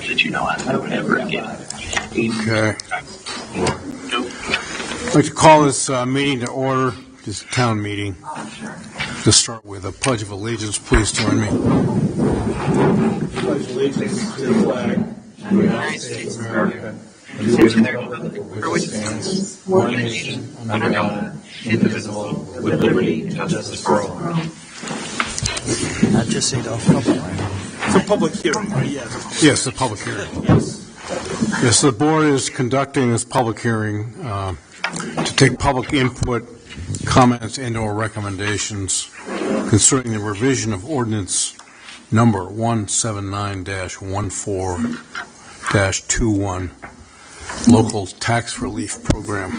That you know I don't ever again. Okay. I'd like to call this meeting to order, this town meeting. To start with a Pledge of Allegiance, please join me. Pledge allegiance to the flag of the United States of America and to the republic for which it stands, one nation, under God, indivisible, with liberty and justice for all. Not just say the public. It's a public hearing, right? Yes, the public hearing. Yes, the board is conducting this public hearing to take public input, comments, and/or recommendations concerning the revision of ordinance number 179-14-21, local tax relief program.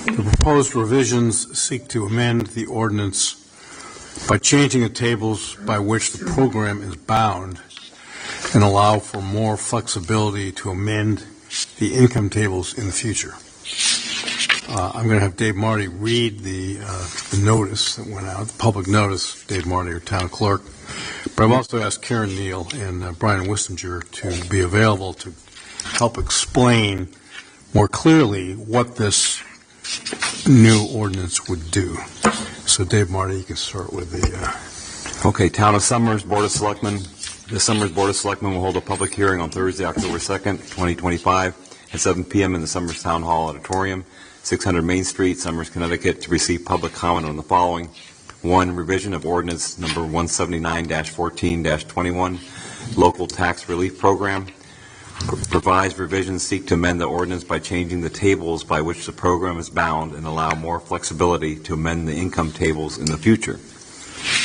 The proposed revisions seek to amend the ordinance by changing the tables by which the program is bound and allow for more flexibility to amend the income tables in the future. I'm going to have Dave Marty read the notice that went out, the public notice, Dave Marty, our town clerk. But I've also asked Karen Neal and Brian Wistinger to be available to help explain more clearly what this new ordinance would do. So, Dave Marty, you can start with the... Okay, Town of Somers, Board of Selectmen. The Somers Board of Selectmen will hold a public hearing on Thursday, October 2nd, 2025, at 7 p.m. in the Somers Town Hall Auditorium, 600 Main Street, Somers, Connecticut, to receive public comment on the following. 1. Revision of ordinance number 179-14-21, local tax relief program. Revised revisions seek to amend the ordinance by changing the tables by which the program is bound and allow more flexibility to amend the income tables in the future.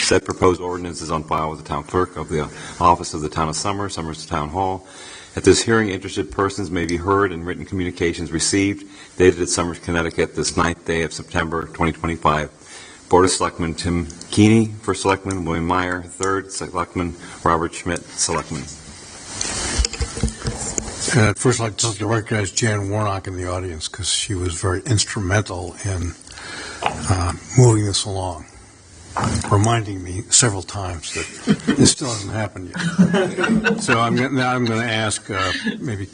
Said proposed ordinance is on file with the town clerk of the office of the town of Somers, Somers Town Hall. At this hearing, interested persons may be heard and written communications received, dated at Somers, Connecticut, this 9th day of September 2025. Board of Selectmen Tim Keeney, First Selectman, William Meyer, Third Selectman, Robert Schmidt, Selectman. First, I'd like to recognize Jan Warnock in the audience because she was very instrumental in moving this along, reminding me several times that this still hasn't happened yet. So now I'm going to ask maybe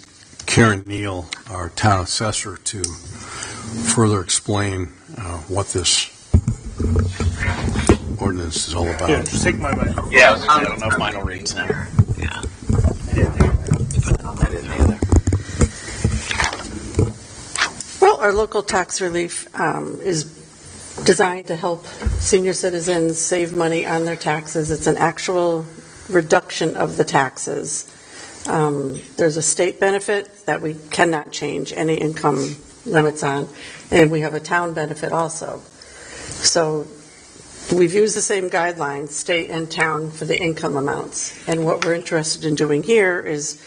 Karen Neal, our town assessor, to further explain what this ordinance is all about. Yeah, just take my mic. Yeah, I don't know if mine will read now. Yeah. Well, our local tax relief is designed to help senior citizens save money on their taxes. It's an actual reduction of the taxes. There's a state benefit that we cannot change any income limits on, and we have a town benefit also. So we've used the same guidelines, state and town, for the income amounts. And what we're interested in doing here is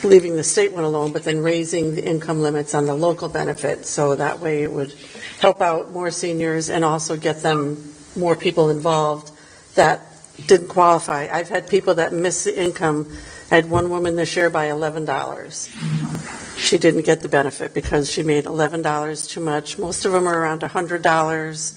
leaving the state one alone, but then raising the income limits on the local benefit. So that way it would help out more seniors and also get them more people involved that didn't qualify. I've had people that missed the income. I had one woman this year by $11. She didn't get the benefit because she made $11 too much. Most of them are around $100.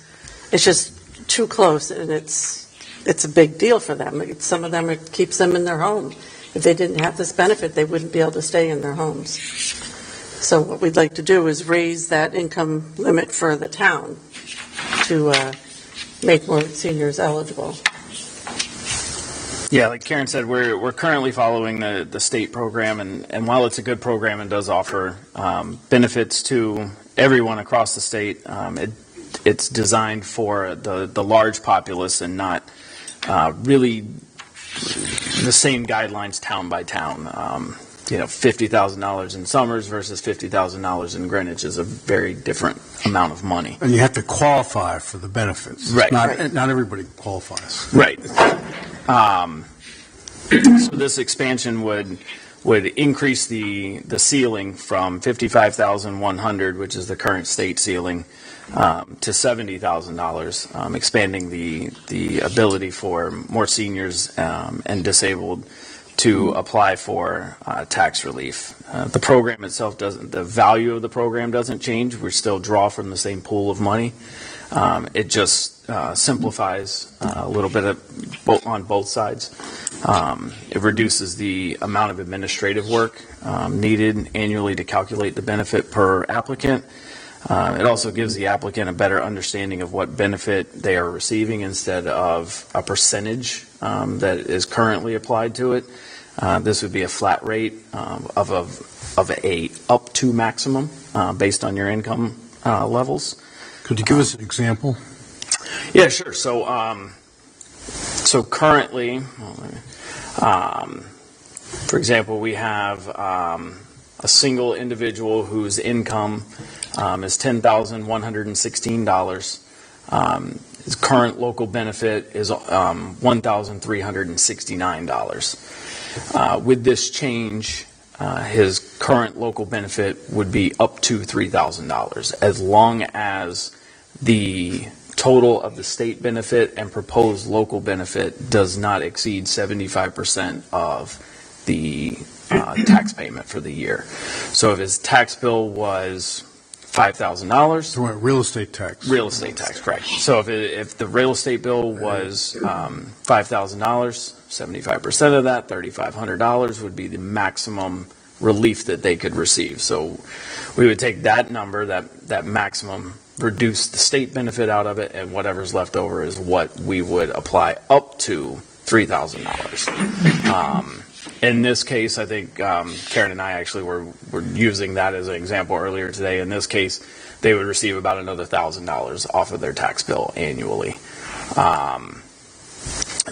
It's just too close, and it's a big deal for them. Some of them, it keeps them in their home. If they didn't have this benefit, they wouldn't be able to stay in their homes. So what we'd like to do is raise that income limit for the town to make more seniors eligible. Yeah, like Karen said, we're currently following the state program, and while it's a good program and does offer benefits to everyone across the state, it's designed for the large populace and not really the same guidelines town by town. $50,000 in Somers versus $50,000 in Greenwich is a very different amount of money. And you have to qualify for the benefits. Right. Not everybody qualifies. Right. So this expansion would increase the ceiling from $55,100, which is the current state ceiling, to $70,000, expanding the ability for more seniors and disabled to apply for tax relief. The program itself the value of the program doesn't change. We still draw from the same pool of money. It just simplifies a little bit on both sides. It reduces the amount of administrative work needed annually to calculate the benefit per applicant. It also gives the applicant a better understanding of what benefit they are receiving instead of a percentage that is currently applied to it. This would be a flat rate of a up to maximum based on your income levels. Could you give us an example? Yeah, sure. So currently, for example, we have a single individual whose income is $10,116. His current local benefit is $1,369. With this change, his current local benefit would be up to $3,000, as long as the total of the state benefit and proposed local benefit does not exceed 75% of the tax payment for the year. So if his tax bill was $5,000. Real estate tax. Real estate tax, correct. So if the real estate bill was $5,000, 75% of that, $3,500, would be the maximum relief that they could receive. So we would take that number, that maximum, reduce the state benefit out of it, and whatever's left over is what we would apply up to $3,000. In this case, I think Karen and I actually were using that as an example earlier today. In this case, they would receive about another $1,000 off of their tax bill annually.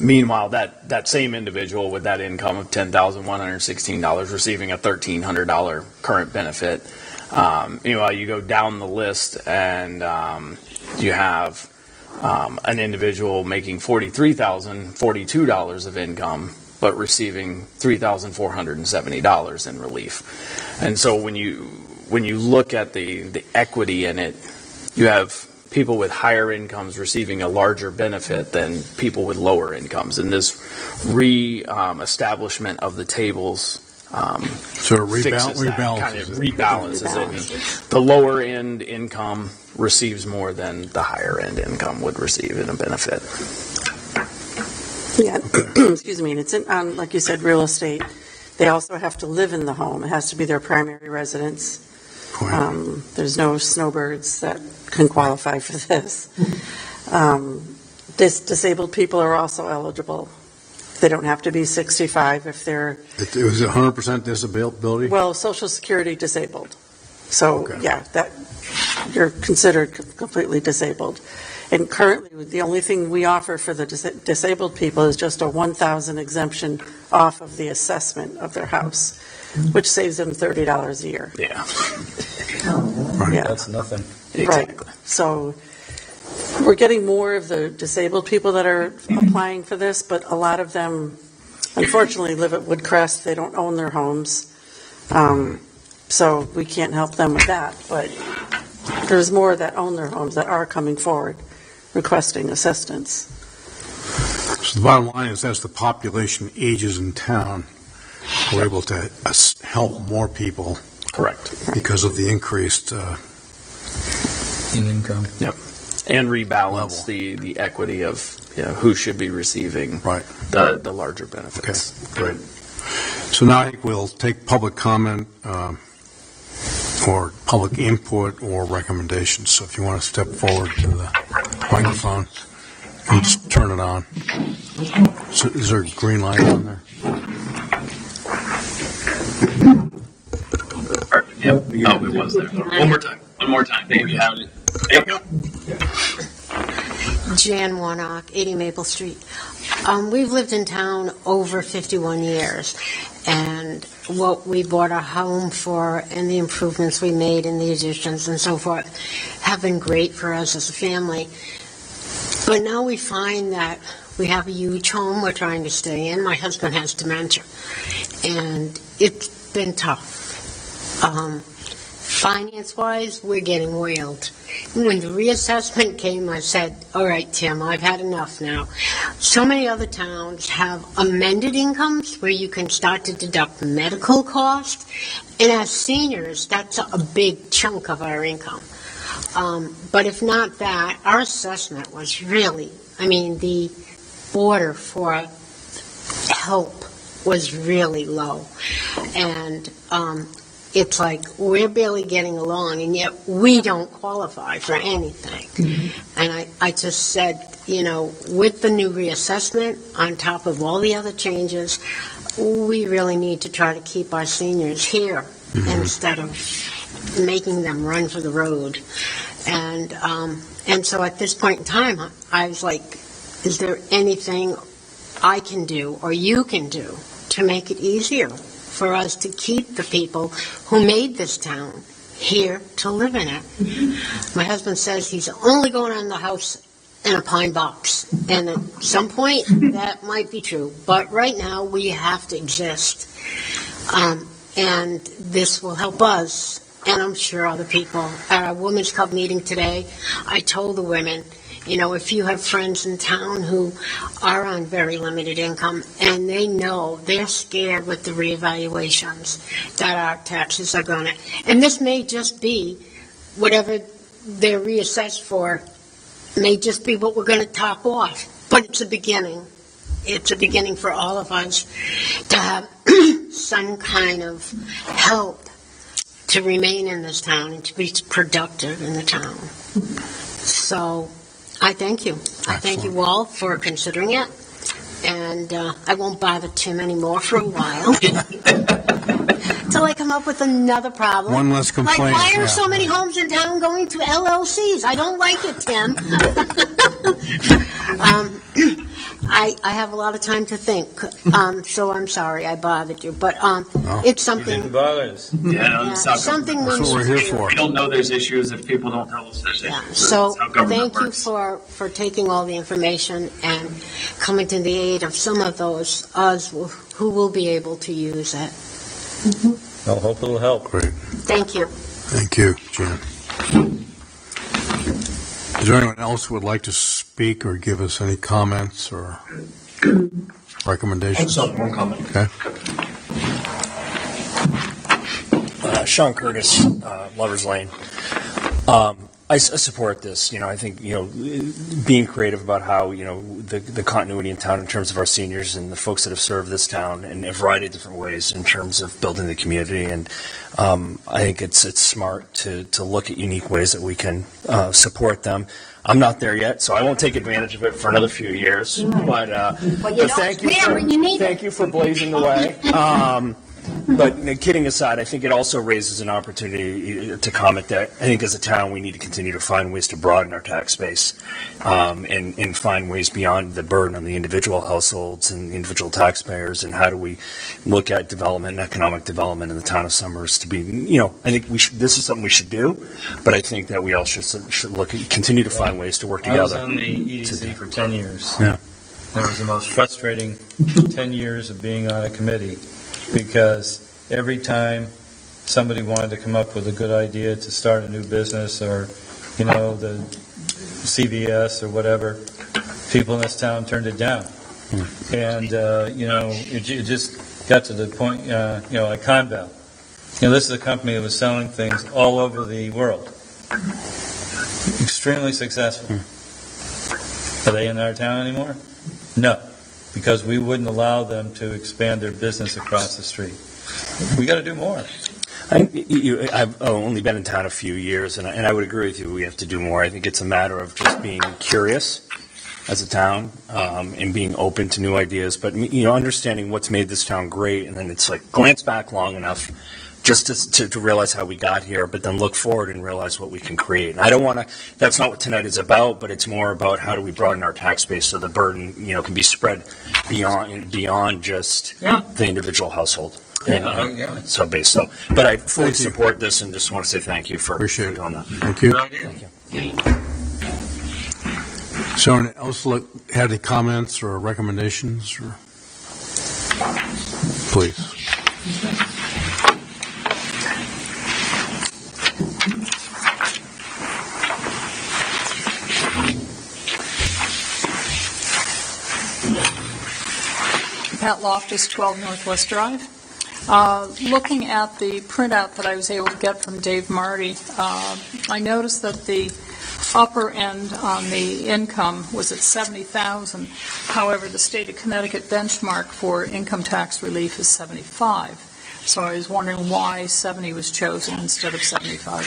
Meanwhile, that same individual with that income of $10,116 receiving a $1,300 current benefit. Meanwhile, you go down the list and you have an individual making $43,042 of income, but receiving $3,470 in relief. And so when you look at the equity in it, you have people with higher incomes receiving a larger benefit than people with lower incomes. And this establishment of the tables sort of rebalances it. And the lower end income receives more than the higher end income would receive in a benefit. Yeah, excuse me, and it's like you said, real estate. They also have to live in the home. It has to be their primary residence. There's no snowbirds that can qualify for this. Disabled people are also eligible. They don't have to be 65 if they're... It was 100% disability? Well, Social Security disabled. So, yeah, that you're considered completely disabled. And currently, the only thing we offer for the disabled people is just a $1,000 exemption off of the assessment of their house, which saves them $30 a year. Yeah. Right. Yeah. That's nothing. Exactly. Right. So we're getting more of the disabled people that are applying for this, but a lot of them, unfortunately, live at Woodcrest. They don't own their homes. So we can't help them with that. But there's more that own their homes that are coming forward requesting assistance. So the bottom line is, as the population ages in town, we're able to help more people. Correct. Because of the increased In income. Yep. And rebalance the equity of who should be receiving the larger benefits. Okay, great. So now I think we'll take public comment or public input or recommendations. So if you want to step forward to the microphone, you just turn it on. So is there a green light on there? Perfect. Yep. Oh, it was there. One more time. One more time. There you have it. There you go. Jan Warnock, 80 Maple Street. We've lived in town over 51 years, and what we bought a home for and the improvements we made and the additions and so forth have been great for us as a family. But now we find that we have a huge home we're trying to stay in. My husband has dementia, and it's been tough. Finance-wise, we're getting whaled. When the reassessment came, I said, all right, Tim, I've had enough now. So many other towns have amended incomes where you can start to deduct medical costs. And as seniors, that's a big chunk of our income. But if not that, our assessment was really, the order for help was really low. And it's like we're barely getting along, and yet we don't qualify for anything. And I just said, with the new reassessment, on top of all the other changes, we really need to try to keep our seniors here instead of making them run for the road. And so at this point in time, I was like, is there anything I can do or you can do to make it easier for us to keep the people who made this town here to live in it? My husband says he's only going on the house in a pine box, and at some point that might be true, but right now we have to exist, and this will help us, and I'm sure other people. At our Women's Club meeting today, I told the women, if you have friends in town who are on very limited income and they know they're scared with the reevaluations that our taxes are going to, and this may just be whatever they're reassessed for, may just be what we're going to top off, but it's a beginning. It's a beginning for all of us to have some kind of help to remain in this town and to be productive in the town. So I thank you. I thank you all for considering it, and I won't bother Tim anymore for a while till I come up with another problem. One less complaint. Like, why are so many homes in town going to LLCs? I don't like it, Tim. I have a lot of time to think, so I'm sorry I bothered you, but it's something. You didn't bother us. Something we That's what we're need here to for. We don't know there's issues if people don't tell us there's issues. Yeah. So That's how government thank you works. for taking all the information and coming to the aid of some of those us who will be able to use it. I hope it'll help. Great. Thank you. Thank you, Jan. Is there anyone else who would like to speak or give us any comments or recommendations? One comment. Okay. Sean Curtis, Lover's Lane. I support this. I think, being creative about how, the continuity in town in terms of our seniors and the folks that have served this town in a variety of different ways in terms of building the community. And I think it's smart to look at unique ways that we can support them. I'm not there yet, so I won't take advantage of it for another few years. But thank you for blazing the way. But kidding aside, I think it also raises an opportunity to comment that I think as a town we need to continue to find ways to broaden our tax base and find ways beyond the burden on the individual households and the individual taxpayers, and how do we look at development and economic development in the town of Summers to be, I think this is something we should do, but I think that we all should continue to find ways to work I was together. on the EDC for 10 years. Yeah. It was the most frustrating 10 years of being on a committee, because every time somebody wanted to come up with a good idea to start a new business or, the CVS or whatever, people in this town turned it down. And, it just got to the point, like Conval. This is a company that was selling things all over the world. Extremely successful. Are they in our town anymore? No, because we wouldn't allow them to expand their business across the street. We got to do more. I've only been in town a few years, and I would agree with you. We have to do more. I think it's a matter of just being curious as a town and being open to new ideas, but understanding what's made this town great, and then it's like glance back long enough just to realize how we got here, but then look forward and realize what we can create. And I don't want to, that's not what tonight is about, but it's more about how do we broaden our tax base so the burden, can be spread beyond just the individual household. So based. But I fully support this and just want to say thank you for Appreciate doing that. Thank you. Thank you. So anyone else had any comments or recommendations? Or please. Pat Loftus, 12 Northwest Drive. Looking at the printout that I was able to get from Dave Marty, I noticed that the upper end on the income was at $70,000. However, the state of Connecticut benchmark for income tax relief is $75,000. So I was wondering why 70 was chosen instead of 75.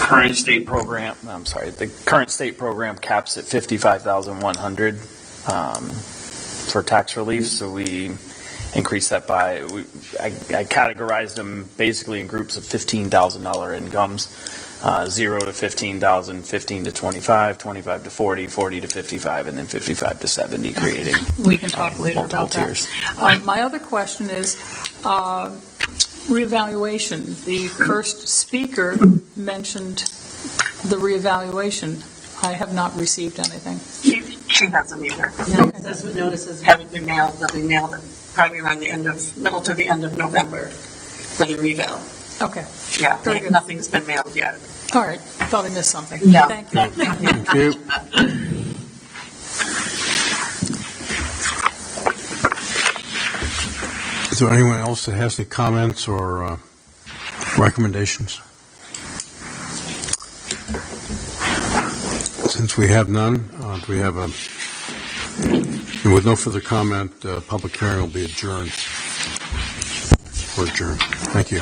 Current state program, the current state program caps at 55,100 for tax relief, so we increased that by, I categorized them basically in groups of $15,000 incomes, 0 to 15,000, 15 to 25, 25 to 40, 40 to 55, and then 55 to 70, creating We can talk later multiple about that. tiers. My other question is reevaluation. The first speaker mentioned the reevaluation. I have not received anything. She hasn't either. No, that's what notices haven't been mailed. They'll be mailed probably around middle to the end of November for the reval. Okay. Yeah, Very good. nothing's been mailed yet. All right. I thought I missed something. No. Thank you. Thank you. Is there anyone else that has any comments or recommendations? Since we have none, do we have and with no further comment, public hearing will be adjourned. We're adjourned. Thank you.